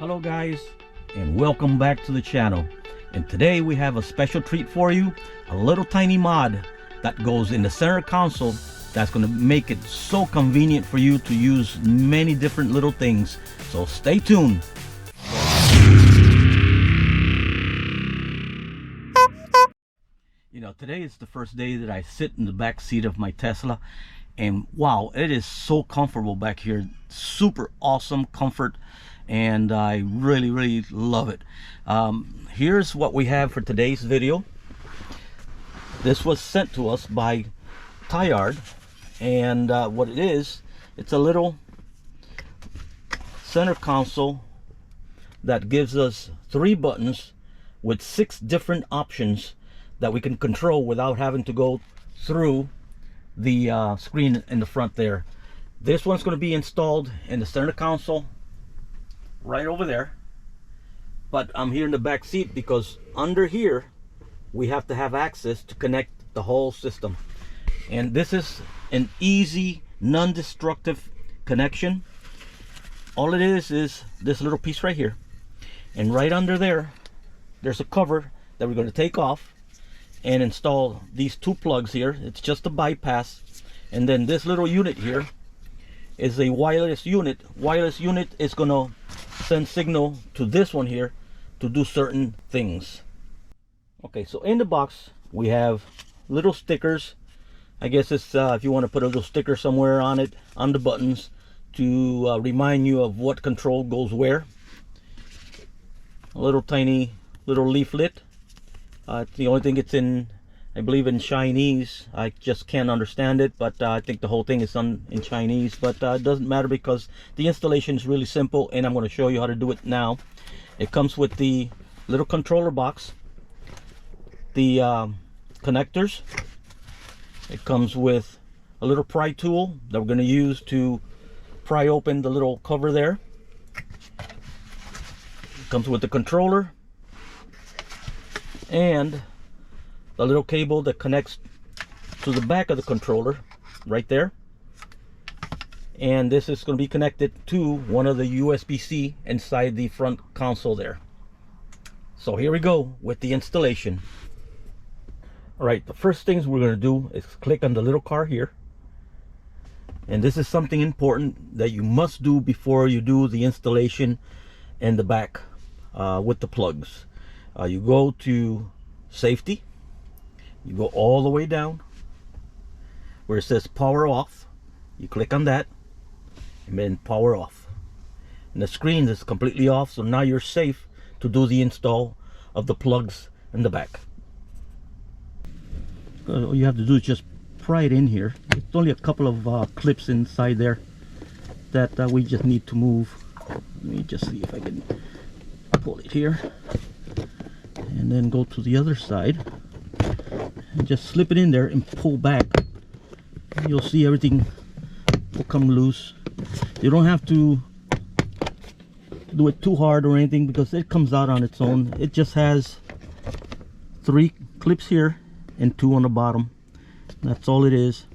Hello guys, and welcome back to the channel. And today we have a special treat for you, a little tiny mod that goes in the center console that's going to make it so convenient for you to use many different little things. So stay tuned. You know, today is the first day that I sit in the back seat of my Tesla, and wow, it is so comfortable back here. Super awesome comfort, and I really love it. Here's what we have for today's video. This was sent to us by Tlyard, and what it is, it's a little center console that gives us 3 buttons with 6 different options that we can control without having to go through the screen in the front there. This one's going to be installed in the center console right over there, but I'm here in the back seat because under here we have to have access to connect the whole system. And this is an easy, non-destructive connection. All it is this little piece right here, and right under there's a cover that we're going to take off and install these 2 plugs here. It's just a bypass, and then this little unit here is a wireless unit. Wireless unit is going to send signal to this one here to do certain things. Okay, so in the box we have little stickers. I guess it's if you want to put a little sticker somewhere on it, on the buttons, to remind you of what control goes where. A little tiny little leaflet. It's the only thing it's in, I believe, in Chinese. I just can't understand it, but I think the whole thing is in Chinese, but it doesn't matter because the installation is really simple, and I'm going to show you how to do it now. It comes with the little controller box, the connectors. It comes with a little pry tool that we're going to use to pry open the little cover there. It comes with the controller and the little cable that connects to the back of the controller right there. And this is going to be connected to one of the USB-C inside the front console there. So here we go with the installation. Alright, the first things we're going to do is click on the little car here. And this is something important that you must do before you do the installation in the back with the plugs. You go to safety, you go all the way down where it says power off, you click on that and then power off, and the screen is completely off. So now you're safe to do the install of the plugs in the back. All you have to do is just pry it in here. It's only a couple of clips inside there that we just need to move. Let me just see if I can pull it here, and then go to the other side and just slip it in there and pull back. You'll see everything will come loose. You don't have to do it too hard or anything because it comes out on its own. It just has 3 clips here and 2 on the bottom. That's all it is.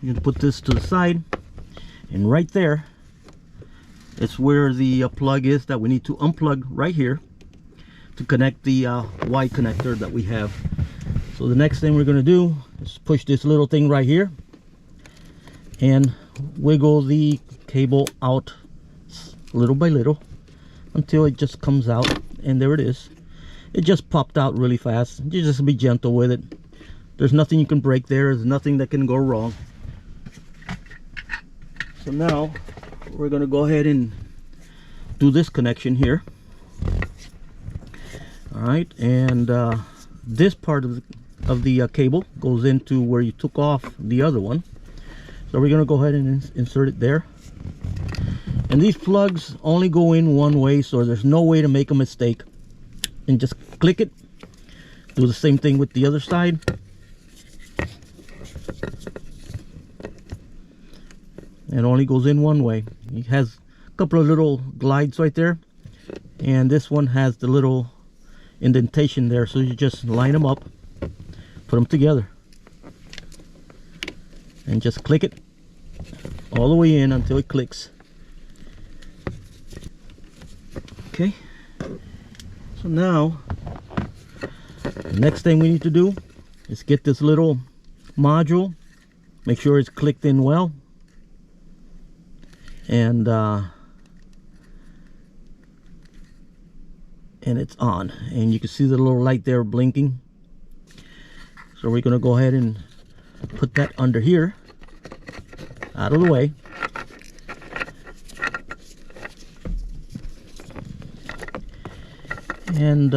You can put this to the side, and right there it's where the plug is that we need to unplug right here to connect the Y connector that we have. So the next thing we're going to do is push this little thing right here and wiggle the cable out little by little until it just comes out, and there it is. It just popped out really fast. You just be gentle with it. There's nothing you can break there. There's nothing that can go wrong. So now we're going to go ahead and do this connection here. Alright, and this part of the cable goes into where you took off the other one. So we're going to go ahead and insert it there. And these plugs only go in one way, so there's no way to make a mistake. And just click it. Do the same thing with the other side. It only goes in one way. It has a couple of little glides right there, and this one has the little indentation there, so you just line them up, put them together, and just click it all the way in until it clicks. Okay, so now the next thing we need to do is get this little module, make sure it's clicked in well, and it's on, and you can see the little light there blinking. So we're going to go ahead and put that under here, out of the way. And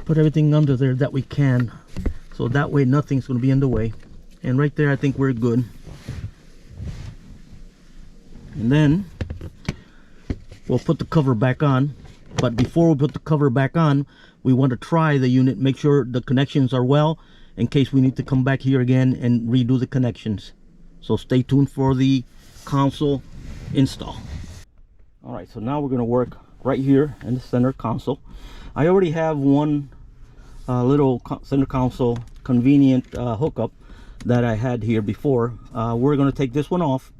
put everything under there that we can, so that way nothing's going to be in the way. And right there I think we're good. And then we'll put the cover back on. But before we put the cover back on, we want to try the unit, make sure the connections are well, in case we need to come back here again and redo the connections. So stay tuned for the console install. Alright, so now we're going to work right here in the center console. I already have one little center console convenient hookup that I had here before. We're going to take this one off,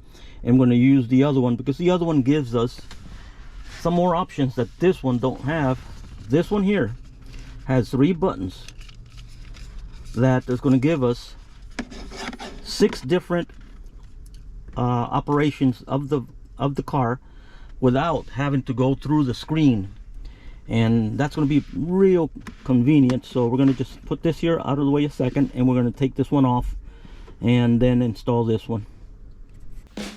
and we're going to use the other one, because the other one gives us some more options that this one don't have. This one here has 3 buttons that is going to give us 6 different operations of the car without having to go through the screen, and that's going to be real convenient. So we're going to just put this here out of the way a second, and we're going to take this one off and then install this one.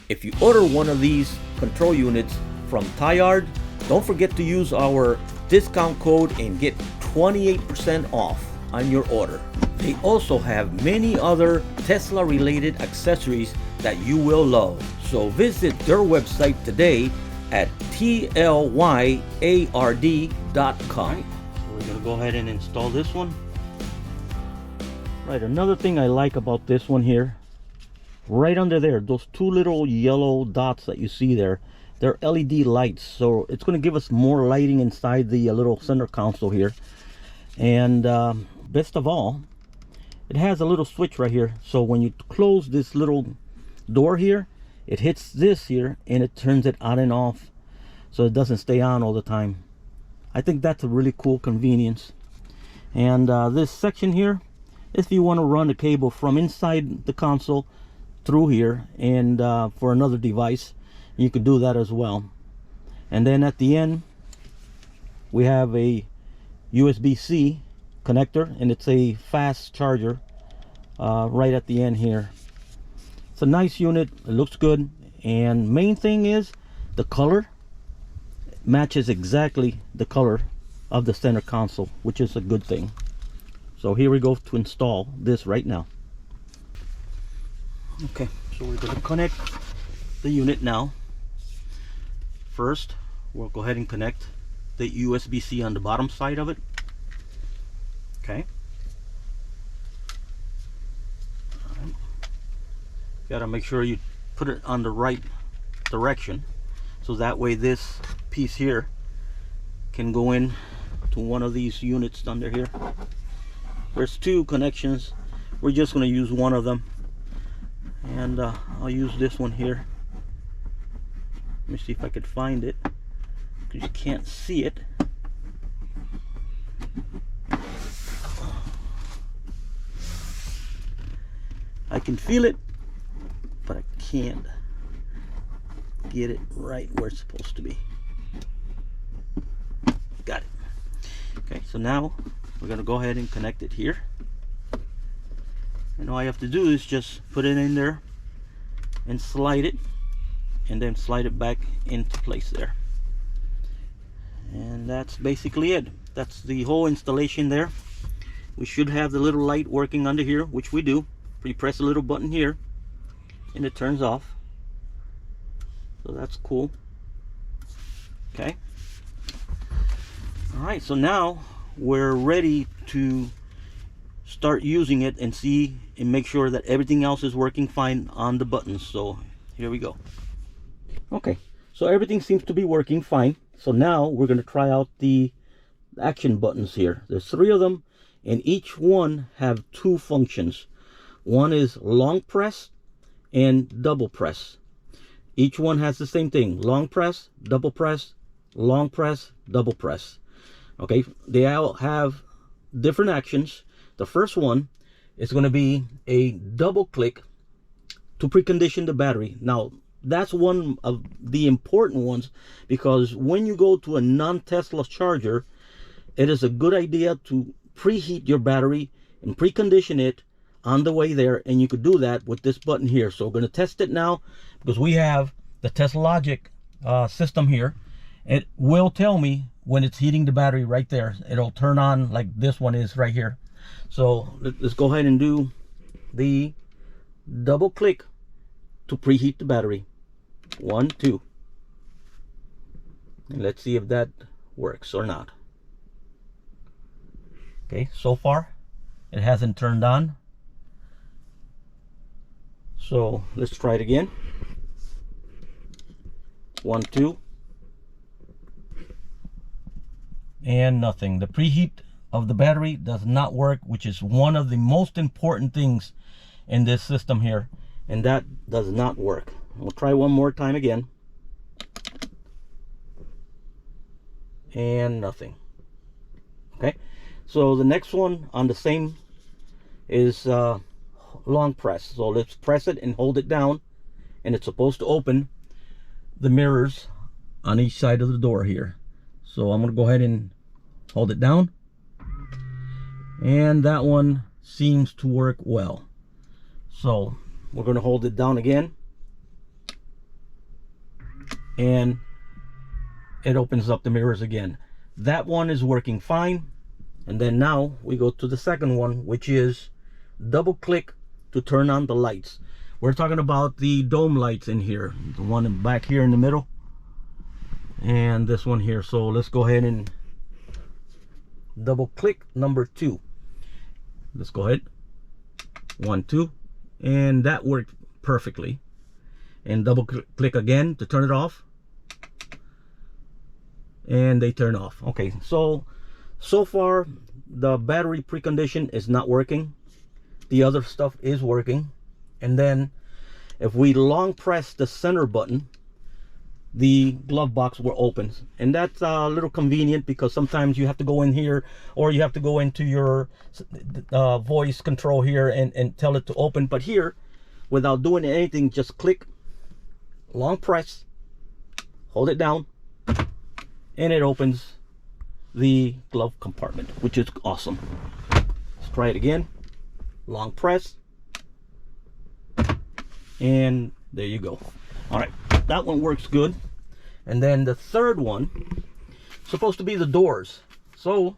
If you order one of these control units from Tlyard, don't forget to use our discount code and get 28% off on your order. They also have many other Tesla related accessories that you will love. So visit their website today at tlyard.com. So we're going to go ahead and install this one. Right, another thing I like about this one here, right under there, those 2 little yellow dots that you see there, they're LED lights, so it's going to give us more lighting inside the little center console here. And best of all, it has a little switch right here, so when you close this little door here, it hits this here and it turns it on and off, so it doesn't stay on all the time. I think that's a really cool convenience. And this section here, if you want to run a cable from inside the console through here and for another device, you can do that as well. And then at the end we have a USB-C connector, and it's a fast charger right at the end here. It's a nice unit, it looks good, and main thing is the color matches exactly the color of the center console, which is a good thing. So here we go to install this right now. Okay, so we're going to connect the unit now. First, we'll go ahead and connect the USB-C on the bottom side of it. Okay. Gotta make sure you put it on the right direction, so that way this piece here can go in to one of these units under here. There's 2 connections. We're just going to use one of them, and I'll use this one here. Let me see if I could find it, because you can't see it. I can feel it, but I can't get it right where it's supposed to be. Got it. Okay, so now we're going to go ahead and connect it here. And all I have to do is just put it in there and slide it, and then slide it back into place there. And that's basically it. That's the whole installation there. We should have the little light working under here, which we do. You press a little button here and it turns off, so that's cool. Okay, all right, so now we're ready to start using it and see and make sure that everything else is working fine on the buttons. So here we go. Okay, so everything seems to be working fine. So now we're going to try out the action buttons here. There's 3 of them, and each one have 2 functions. One is long press and double press. Each one has the same thing: long press, double press, long press, double press. Okay, they all have different actions. The first one is going to be a double click to precondition the battery. Now, that's one of the important ones, because when you go to a non-Tesla charger, it is a good idea to preheat your battery and precondition it on the way there, and you could do that with this button here. So we're going to test it now, because we have the TeslaLogic system here. It will tell me when it's heating the battery right there. It'll turn on like this one is right here. So let's go ahead and do the double click to preheat the battery. 1, 2. And let's see if that works or not. Okay, so far it hasn't turned on. So let's try it again. 1, 2. And nothing. The preheat of the battery does not work, which is one of the most important things in this system here, and that does not work. We'll try one more time again, and nothing. Okay, so the next one on the same is long press. So let's press it and hold it down, and it's supposed to open the mirrors on each side of the door here. So I'm going to go ahead and hold it down, and that one seems to work well. So we're going to hold it down again, and it opens up the mirrors again. That one is working fine. And then now we go to the second one, which is double click to turn on the lights. We're talking about the dome lights in here, the one back here in the middle, and this one here. So let's go ahead and double click number 2. Let's go ahead. 1, 2, and that worked perfectly. And double click again to turn it off, and they turn off. Okay, so far the battery precondition is not working. The other stuff is working. And then if we long press the center button, the glove box will open, and that's a little convenient, because sometimes you have to go in here, or you have to go into your voice control here and tell it to open. But here, without doing anything, just click, long press, hold it down, and it opens the glove compartment, which is awesome. Let's try it again. Long press, and there you go. All right, that one works good. And then the third one is supposed to be the doors. So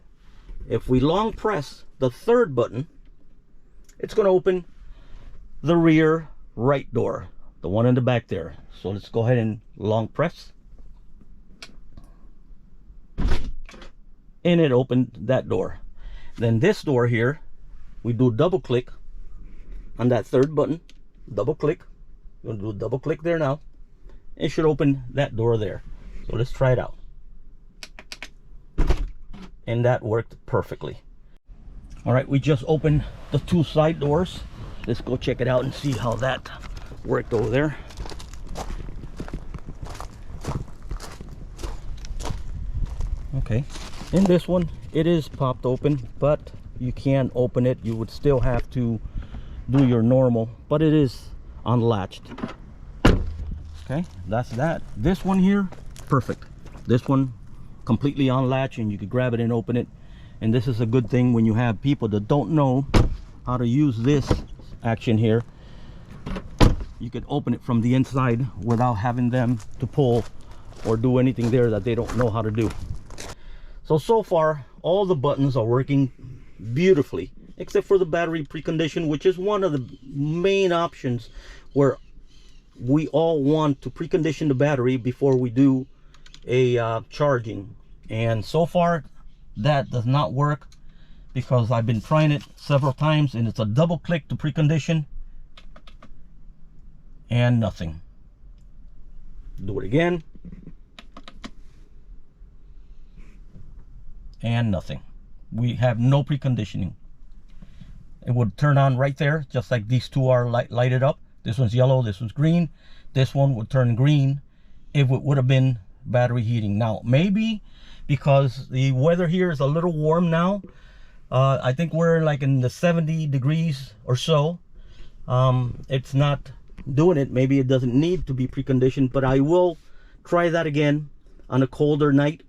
if we long press the third button, it's going to open the rear right door, the one in the back there. So let's go ahead and long press, and it opened that door. Then this door here, we do double click on that third button. Double click. We're going to do a double click there now. It should open that door there. So let's try it out. And that worked perfectly. All right, we just opened the 2 side doors. Let's go check it out and see how that worked over there. Okay, in this one it is popped open, but you can open it. You would still have to do your normal, but it is unlatched. Okay, that's that. This one here, perfect. This one completely unlatched, and you could grab it and open it. And this is a good thing when you have people that don't know how to use this action here. You could open it from the inside without having them to pull or do anything there that they don't know how to do. So far all the buttons are working beautifully, except for the battery precondition, which is one of the main options where we all want to precondition the battery before we do a charging. And so far that does not work, because I've been trying it several times, and it's a double click to precondition and nothing. Do it again, and nothing. We have no preconditioning. It would turn on right there, just like these two are lighted up. This one's yellow, this one's green. This one would turn green if it would have been battery heating. Now maybe because the weather here is a little warm now, I think we're like in the 70 degrees or so, it's not doing it. Maybe it doesn't need to be preconditioned, but I will try that again on a colder night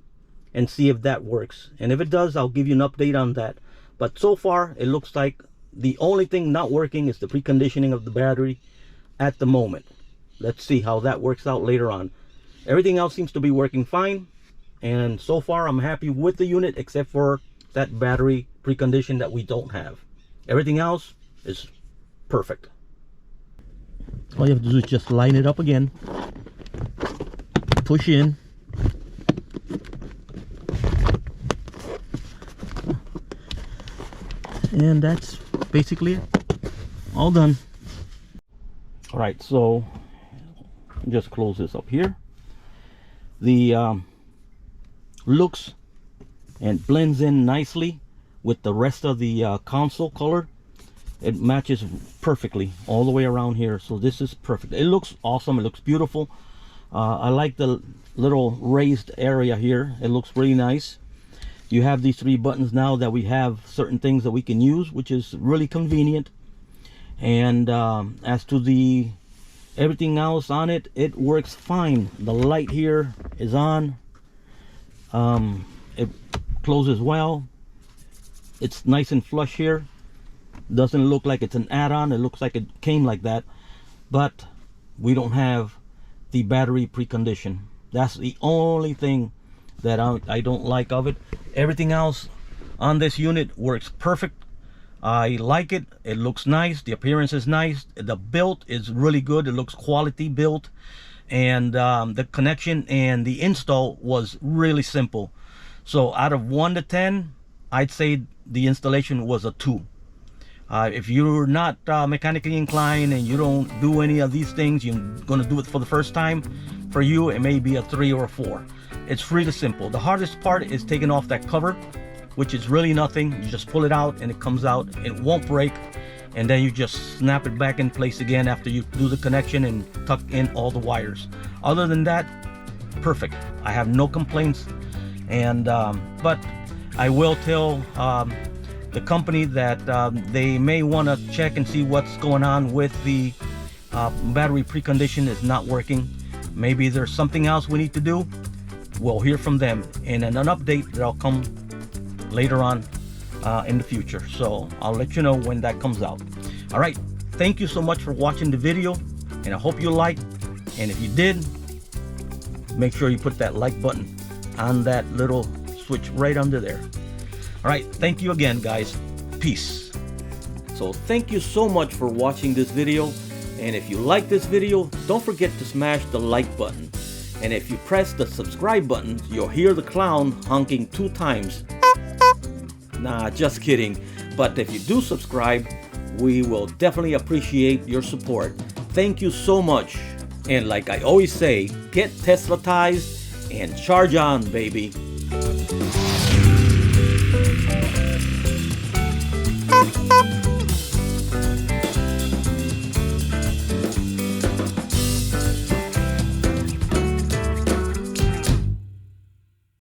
and see if that works, and if it does, I'll give you an update on that. But so far it looks like the only thing not working is the preconditioning of the battery at the moment. Let's see how that works out later on. Everything else seems to be working fine, and so far I'm happy with the unit, except for that battery precondition that we don't have. Everything else is perfect. All you have to do is just line it up again, push in, and that's basically it. All done. All right, so just close this up here. The looks and blends in nicely with the rest of the console color. It matches perfectly all the way around here, so this is perfect. It looks awesome. It looks beautiful. I like the little raised area here. It looks really nice. You have these 3 buttons now that we have certain things that we can use, which is really convenient. And as to the everything else on it, it works fine. The light here is on. It closes well. It's nice and flush here. Doesn't look like it's an add-on. It looks like it came like that, but we don't have the battery precondition. That's the only thing that I don't like of it. Everything else on this unit works perfect. I like it. It looks nice. The appearance is nice. The build is really good. It looks quality built, and the connection and the install was really simple. So out of 1 to 10, I'd say the installation was a 2. If you're not mechanically inclined and you don't do any of these things, you're going to do it for the first time, for you it may be a 3 or a 4. It's really simple. The hardest part is taking off that cover, which is really nothing. You just pull it out and it comes out. It won't break, and then you just snap it back in place again after you do the connection and tuck in all the wires. Other than that, perfect. I have no complaints. And but I will tell the company that they may want to check and see what's going on with the battery precondition is not working. Maybe there's something else we need to do. We'll hear from them in an update that'll come later on in the future. So I'll let you know when that comes out. All right, thank you so much for watching the video, and I hope you liked. And if you did, make sure you put that like button on that little switch right under there. All right, thank you again, guys. Peace. So thank you so much for watching this video, and if you like this video, don't forget to smash the like button, and if you press the subscribe button, you'll hear the clown honking 2 times. Nah, just kidding. But if you do subscribe, we will definitely appreciate your support. Thank you so much, and like I always say, get Tesla-tized and charge on, baby.